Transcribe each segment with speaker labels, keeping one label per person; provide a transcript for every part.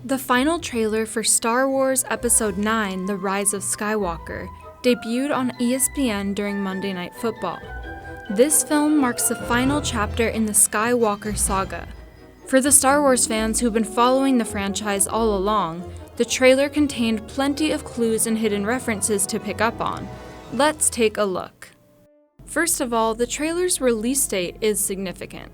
Speaker 1: The final trailer for Star Wars Episode 9, The Rise of Skywalker, debuted on ESPN during Monday Night Football. This film marks the final chapter in the Skywalker saga. For the Star Wars fans who've been following the franchise all along, the trailer contained plenty of clues and hidden references to pick up on. Let's take a look. First of all, the trailer's release date is significant.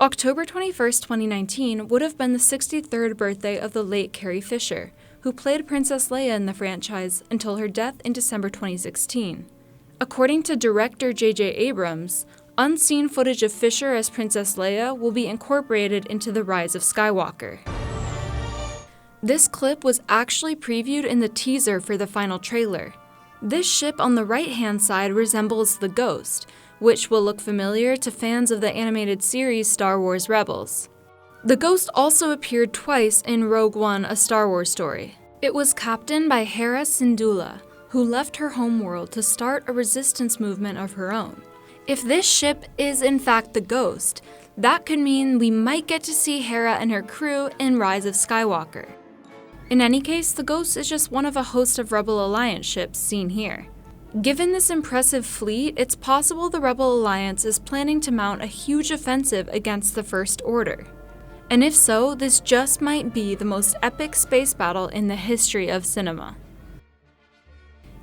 Speaker 1: October 21st, 2019 would have been the 63rd birthday of the late Carrie Fisher, who played Princess Leia in the franchise until her death in December 2016. According to director J.J. Abrams, unseen footage of Fisher as Princess Leia will be incorporated into The Rise of Skywalker. This clip was actually previewed in the teaser for the final trailer. This ship on the right-hand side resembles the Ghost, which will look familiar to fans of the animated series Star Wars Rebels. The Ghost also appeared twice in Rogue One: A Star Wars Story. It was captained by Hera Syndulla, who left her homeworld to start a resistance movement of her own. If this ship is in fact the Ghost, that could mean we might get to see Hera and her crew in Rise of Skywalker. In any case, the Ghost is just one of a host of Rebel Alliance ships seen here. Given this impressive fleet, it's possible the Rebel Alliance is planning to mount a huge offensive against the First Order. And if so, this just might be the most epic space battle in the history of cinema.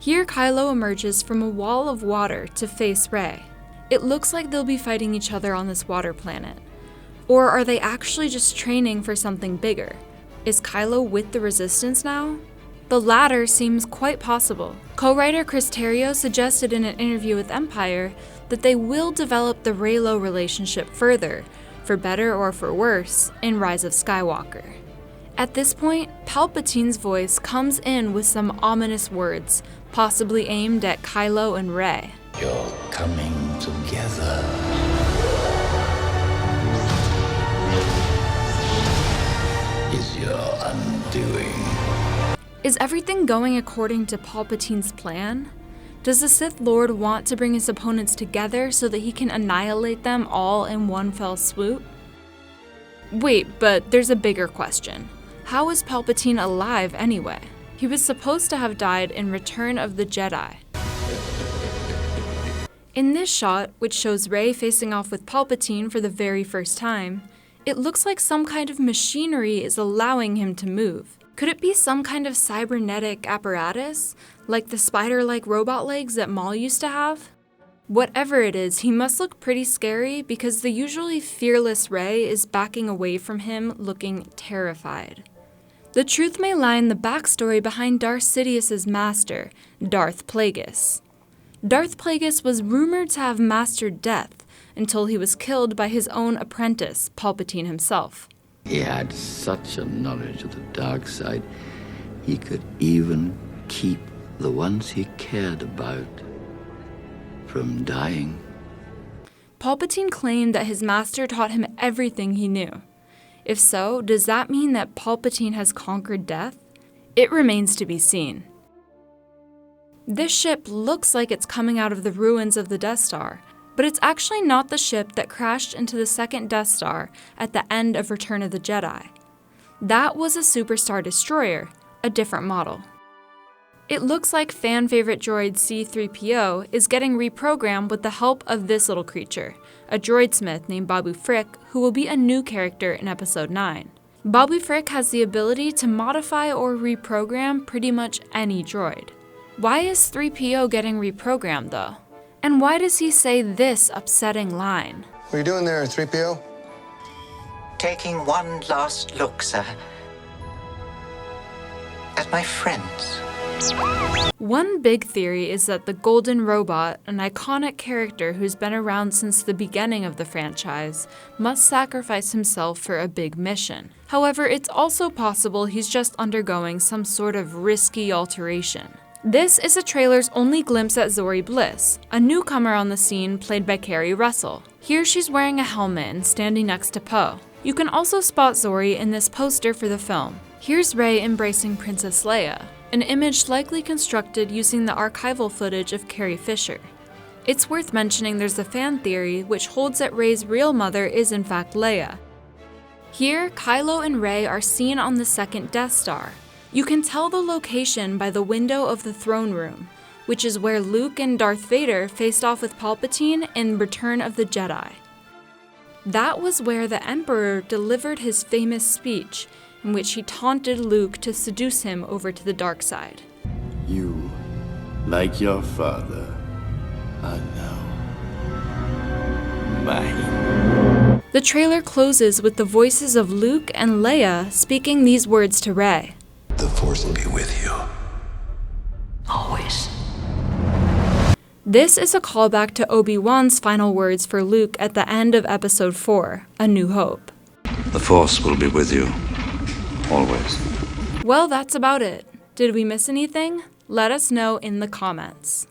Speaker 1: Here Kylo emerges from a wall of water to face Rey. It looks like they'll be fighting each other on this water planet. Or are they actually just training for something bigger? Is Kylo with the Resistance now? The latter seems quite possible. Co-writer Chris Terrio suggested in an interview with Empire that they will develop the Reylo relationship further, for better or for worse, in Rise of Skywalker. At this point, Palpatine's voice comes in with some ominous words, possibly aimed at Kylo and Rey.
Speaker 2: You're coming together. Is your undoing.
Speaker 1: Is everything going according to Palpatine's plan? Does the Sith Lord want to bring his opponents together so that he can annihilate them all in one fell swoop? Wait, but there's a bigger question. How is Palpatine alive anyway? He was supposed to have died in Return of the Jedi. In this shot, which shows Rey facing off with Palpatine for the very first time, it looks like some kind of machinery is allowing him to move. Could it be some kind of cybernetic apparatus, like the spider-like robot legs that Maul used to have? Whatever it is, he must look pretty scary because the usually fearless Rey is backing away from him, looking terrified. The truth may lie in the backstory behind Darth Sidious's master, Darth Plagueis. Darth Plagueis was rumored to have mastered death until he was killed by his own apprentice, Palpatine himself.
Speaker 3: He had such a knowledge of the dark side, he could even keep the ones he cared about from dying.
Speaker 1: Palpatine claimed that his master taught him everything he knew. If so, does that mean that Palpatine has conquered death? It remains to be seen. This ship looks like it's coming out of the ruins of the Death Star, but it's actually not the ship that crashed into the second Death Star at the end of Return of the Jedi. That was a Superstar Destroyer, a different model. It looks like fan-favorite droid C-3PO is getting reprogrammed with the help of this little creature, a droidsmith named Babu Frick, who will be a new character in Episode 9. Babu Frick has the ability to modify or reprogram pretty much any droid. Why is 3PO getting reprogrammed though? And why does he say this upsetting line?
Speaker 4: What are you doing there, 3PO?
Speaker 5: Taking one last look, sir, at my friends.
Speaker 1: One big theory is that the Golden Robot, an iconic character who's been around since the beginning of the franchise, must sacrifice himself for a big mission. However, it's also possible he's just undergoing some sort of risky alteration. This is the trailer's only glimpse at Zorii Bliss, a newcomer on the scene played by Kerry Russell. Here she's wearing a helmet and standing next to Poe. You can also spot Zorii in this poster for the film. Here's Rey embracing Princess Leia, an image likely constructed using the archival footage of Carrie Fisher. It's worth mentioning there's a fan theory which holds that Rey's real mother is in fact Leia. Here, Kylo and Rey are seen on the second Death Star. You can tell the location by the window of the throne room, which is where Luke and Darth Vader faced off with Palpatine in Return of the Jedi. That was where the Emperor delivered his famous speech, in which he taunted Luke to seduce him over to the dark side.
Speaker 4: You, like your father, are now mine.
Speaker 1: The trailer closes with the voices of Luke and Leia speaking these words to Rey.
Speaker 2: The Force will be with you.
Speaker 5: Always.
Speaker 1: This is a callback to Obi-Wan's final words for Luke at the end of Episode 4, A New Hope.
Speaker 6: The Force will be with you, always.
Speaker 1: Well, that's about it. Did we miss anything? Let us know in the comments.